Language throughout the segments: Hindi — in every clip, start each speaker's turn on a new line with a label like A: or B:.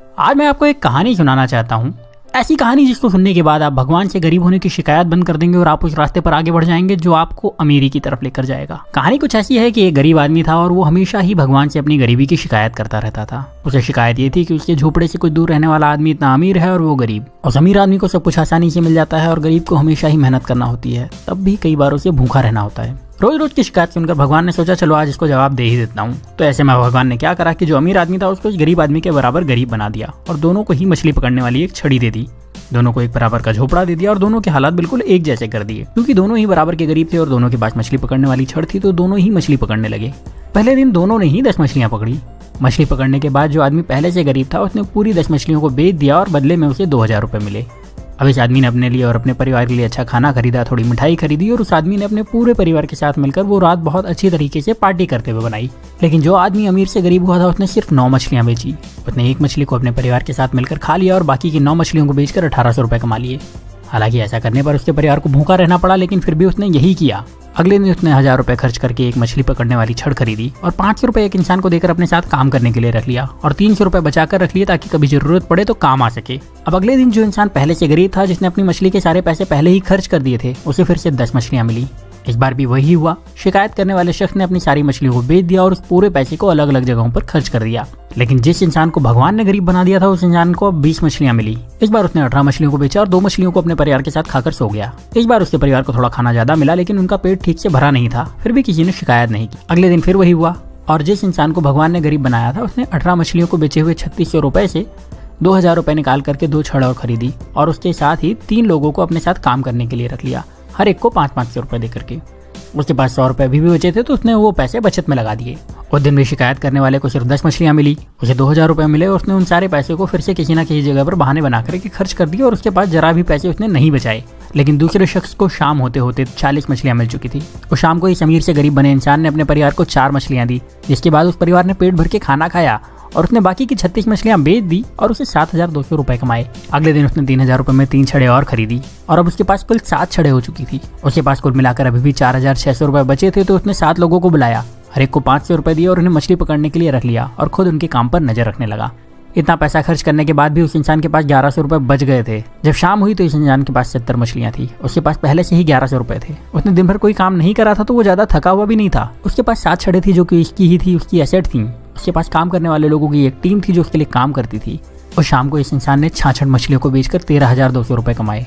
A: आज मैं आपको एक कहानी सुनाना चाहता हूँ। ऐसी कहानी जिसको सुनने के बाद आप भगवान से गरीब होने की शिकायत बंद कर देंगे और आप उस रास्ते पर आगे बढ़ जाएंगे जो आपको अमीरी की तरफ लेकर जाएगा। कहानी कुछ ऐसी है कि एक गरीब आदमी था और वो हमेशा ही भगवान से अपनी गरीबी की शिकायत करता रहता था। उसे शिकायत ये थी कि उसके झोपड़े से कुछ दूर रहने वाला आदमी इतना अमीर है और वो गरीब। उस अमीर आदमी को सब कुछ आसानी से मिल जाता है और गरीब को हमेशा ही मेहनत करना होती है, तब भी कई बार उसे भूखा रहना होता है। रोज रोज की शिकायत सुनकर भगवान ने सोचा चलो आज इसको जवाब दे ही देता हूँ। तो ऐसे में भगवान ने क्या करा कि जो अमीर आदमी था उसको गरीब आदमी के बराबर गरीब बना दिया और दोनों को ही मछली पकड़ने वाली एक छड़ी दे दी। दोनों को एक बराबर का झोपड़ा दे दिया और दोनों के हालात बिल्कुल एक जैसे कर दिए। क्योंकि दोनों ही बराबर के गरीब थे और दोनों के पास मछली पकड़ने वाली छड़ थी, तो दोनों ही मछली पकड़ने लगे। पहले दिन दोनों ने ही 10 मछलियां पकड़ी। मछली पकड़ने के बाद जो आदमी पहले से गरीब था उसने पूरी 10 मछलियों को बेच दिया और बदले में उसे 2000 रुपए मिले। अब इस आदमी ने अपने लिए और अपने परिवार के लिए अच्छा खाना खरीदा, थोड़ी मिठाई खरीदी और उस आदमी ने अपने पूरे परिवार के साथ मिलकर वो रात बहुत अच्छी तरीके से पार्टी करते हुए बनाई। लेकिन जो आदमी अमीर से गरीब हुआ था उसने सिर्फ 9 मछलियां बेची। उसने एक मछली को अपने परिवार के साथ मिलकर खा लिया और बाकी की 9 मछलियों को बेचकर 1800 रुपए कमा लिए। हालांकि ऐसा करने पर उसके परिवार को भूखा रहना पड़ा, लेकिन फिर भी उसने यही किया। अगले दिन उसने 1000 रुपए खर्च करके एक मछली पकड़ने वाली छड़ खरीदी और 500 रुपए एक इंसान को देकर अपने साथ काम करने के लिए रख लिया और 300 रुपए बचाकर रख लिए ताकि कभी जरूरत पड़े तो काम आ सके। अब अगले दिन जो इंसान पहले से गरीब था, जिसने अपनी मछली के सारे पैसे पहले ही खर्च कर दिए थे, उसे फिर से 10 मछलियां मिली। इस बार भी वही हुआ। शिकायत करने वाले शख्स ने अपनी सारी मछलियों को बेच दिया और उस पूरे पैसे को अलग अलग जगहों पर खर्च कर दिया। लेकिन जिस इंसान को भगवान ने गरीब बना दिया था उस इंसान को अब 20 मछलियां मिली। इस बार उसने 18 मछलियों को बेचा और 2 मछलियों को अपने परिवार के साथ खाकर सो गया। इस बार उसके परिवार को थोड़ा खाना ज्यादा मिला, लेकिन उनका पेट ठीक से भरा नहीं था, फिर भी किसी ने शिकायत नहीं की। अगले दिन फिर वही हुआ और जिस इंसान को भगवान ने गरीब बनाया था उसने 18 मछलियों को बेचे हुए 3600 रुपए से 2000 रुपए निकाल करके 2 छड़ और खरीदी और उसके साथ ही 3 लोगों को अपने साथ काम करने के लिए रख लिया, हर एक को 500-500 रुपए देकर के। उसके पास 100 रुपए भी बचे थे तो उसने वो पैसे बचत में लगा दिए। उस दिन भी शिकायत करने वाले को सिर्फ 10 मछलियां मिली, उसे 2000 रुपए मिले और उसने उन सारे पैसे को फिर से किसी न किसी जगह पर बहाने बना करके खर्च कर दिए और उसके पास जरा भी पैसे उसने नहीं बचाए। लेकिन दूसरे शख्स को शाम होते होते 40 मछलियां मिल चुकी थी। उस शाम को इस अमीर से गरीब बने इंसान ने अपने परिवार को 4 मछलियां दी, जिसके बाद उस परिवार ने पेट भर के खाना खाया और उसने बाकी की 36 मछलियां बेच दी और उसे 7200 रुपए कमाए। अगले दिन उसने 3000 रुपए में 3 छड़े और खरीदी और अब उसके पास कुल 7 छड़े हो चुकी थी। उसके पास कुल मिलाकर अभी भी 4600 रुपए बचे थे, तो उसने 7 लोगों को बुलाया, हर एक को 500 रुपए दिए और उन्हें मछली पकड़ने के लिए रख लिया और खुद उनके काम पर नजर रखने लगा। इतना पैसा खर्च करने के बाद भी उस इंसान के पास 1100 रुपए बच गए थे। जब शाम हुई तो इस इंसान के पास 70 मछलियां थी। उसके पास पहले से ही 1100 रुपए थे। उसने दिन भर कोई काम नहीं करा था तो वो ज्यादा थका हुआ भी नहीं था। उसके पास 7 छड़े थी जो कि इसकी ही थी, उसकी एसेट थी। उसके पास काम करने वाले लोगों की एक टीम थी जो उसके लिए काम करती थी। और शाम को इस इंसान ने 66 मछलियों को बेचकर 13,200 रुपए कमाए।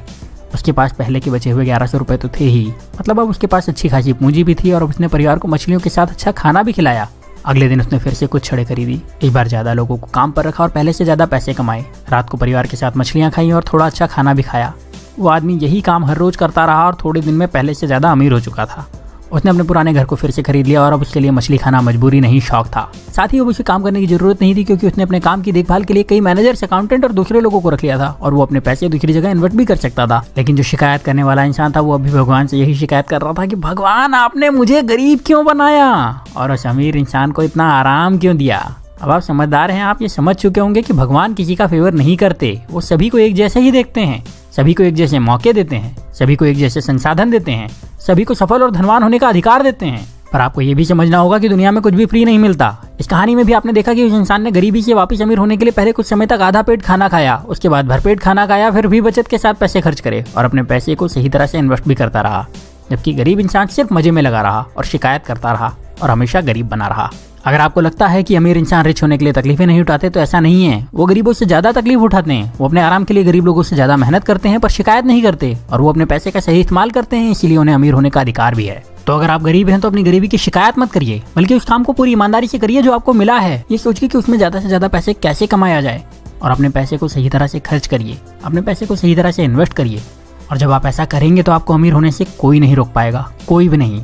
A: उसके पास पहले के बचे हुए 1100 रुपए तो थे ही, मतलब अब उसके पास अच्छी खासी पूंजी भी थी और अब उसने परिवार को मछलियों के साथ अच्छा खाना भी खिलाया। अगले दिन उसने फिर से कुछ छड़े खरीदी, इस बार ज्यादा लोगों को काम पर रखा और पहले से ज्यादा पैसे कमाए। रात को परिवार के साथ मछलियां खाई और थोड़ा अच्छा खाना भी खाया। वो आदमी यही काम हर रोज करता रहा और थोड़े दिन में पहले से ज्यादा अमीर हो चुका था। उसने अपने पुराने घर को फिर से खरीद लिया और अब उसके लिए मछली खाना मजबूरी नहीं शौक था। साथ ही अब उसे काम करने की जरूरत नहीं थी क्योंकि उसने अपने काम की देखभाल के लिए कई मैनेजर्स, अकाउंटेंट और दूसरे लोगों को रख लिया था और वो अपने पैसे दूसरी जगह इन्वेस्ट भी कर सकता था। लेकिन जो शिकायत करने वाला इंसान था वो अभी भगवान से यही शिकायत कर रहा था कि भगवान आपने मुझे गरीब क्यों बनाया और उस अमीर इंसान को इतना आराम क्यों दिया। अब आप समझदार हैं, आप ये समझ चुके होंगे कि भगवान किसी का फेवर नहीं करते, वो सभी को एक जैसे ही देखते हैं, सभी को एक जैसे मौके देते हैं, सभी को एक जैसे संसाधन देते हैं, सभी को सफल और धनवान होने का अधिकार देते हैं। पर आपको ये भी समझना होगा कि दुनिया में कुछ भी फ्री नहीं मिलता। इस कहानी में भी आपने देखा कि उस इंसान ने गरीबी से वापस अमीर होने के लिए पहले कुछ समय तक आधा पेट खाना खाया, उसके बाद भरपेट खाना खाया, फिर भी बचत के साथ पैसे खर्च करे और अपने पैसे को सही तरह से इन्वेस्ट भी करता रहा। जबकि गरीब इंसान सिर्फ मजे में लगा रहा और शिकायत करता रहा और हमेशा गरीब बना रहा। अगर आपको लगता है कि अमीर इंसान रिच होने के लिए तकलीफें नहीं उठाते तो ऐसा नहीं है। वो गरीबों से ज्यादा तकलीफ उठाते हैं। वो अपने आराम के लिए गरीब लोगों से ज्यादा मेहनत करते हैं पर शिकायत नहीं करते और वो अपने पैसे का सही इस्तेमाल करते हैं, इसीलिए उन्हें अमीर होने का अधिकार भी है। तो अगर आप गरीब हैं तो अपनी गरीबी की शिकायत मत करिए, बल्कि उस काम को पूरी ईमानदारी से करिए जो आपको मिला है, ये सोचिए कि उसमें ज्यादा से ज्यादा पैसे कैसे कमाया जाए और अपने पैसे को सही तरह से खर्च करिए, अपने पैसे को सही तरह से इन्वेस्ट करिए। और जब आप ऐसा करेंगे तो आपको अमीर होने से कोई नहीं रोक पाएगा, कोई भी नहीं।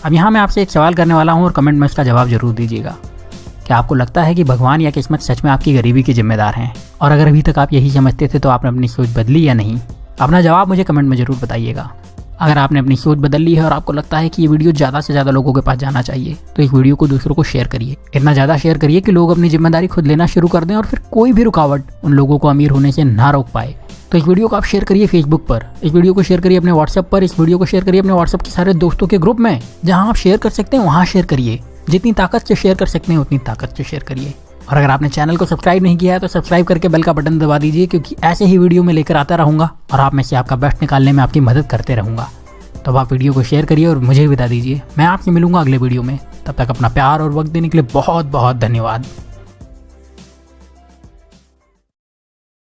A: अब यहाँ मैं आपसे एक सवाल करने वाला हूँ और कमेंट में उसका जवाब जरूर दीजिएगा। क्या आपको लगता है कि भगवान या किस्मत सच में आपकी गरीबी के जिम्मेदार हैं? और अगर अभी तक आप यही समझते थे तो आपने अपनी सोच बदली या नहीं? अपना जवाब मुझे कमेंट में जरूर बताइएगा। अगर आपने अपनी सोच बदल ली है और आपको लगता है कि ये वीडियो ज़्यादा से ज़्यादा लोगों के पास जाना चाहिए तो इस वीडियो को दूसरों को शेयर करिए। इतना ज़्यादा शेयर करिए कि लोग अपनी जिम्मेदारी खुद लेना शुरू कर दें और फिर कोई भी रुकावट उन लोगों को अमीर होने से ना रोक पाए। तो इस वीडियो को आप शेयर करिए फेसबुक पर, इस वीडियो को शेयर करिए अपने व्हाट्सएप पर, इस वीडियो को शेयर करिए अपने व्हाट्सएप के सारे दोस्तों के ग्रुप में। जहाँ आप शेयर कर सकते हैं वहाँ शेयर करिए। जितनी ताकत से शेयर कर सकते हैं उतनी ताकत से शेयर करिए। और अगर आपने चैनल को सब्सक्राइब नहीं किया है तो सब्सक्राइब करके बेल का बटन दबा दीजिए, क्योंकि ऐसे ही वीडियो में लेकर आता रहूँगा और आप में से आपका बेस्ट निकालने में आपकी मदद करते रहूँगा। तो अब आप वीडियो को शेयर करिए और मुझे बता दीजिए। मैं आपसे मिलूंगा अगले वीडियो में। तब तक अपना प्यार और वक्त देने के लिए बहुत बहुत धन्यवाद।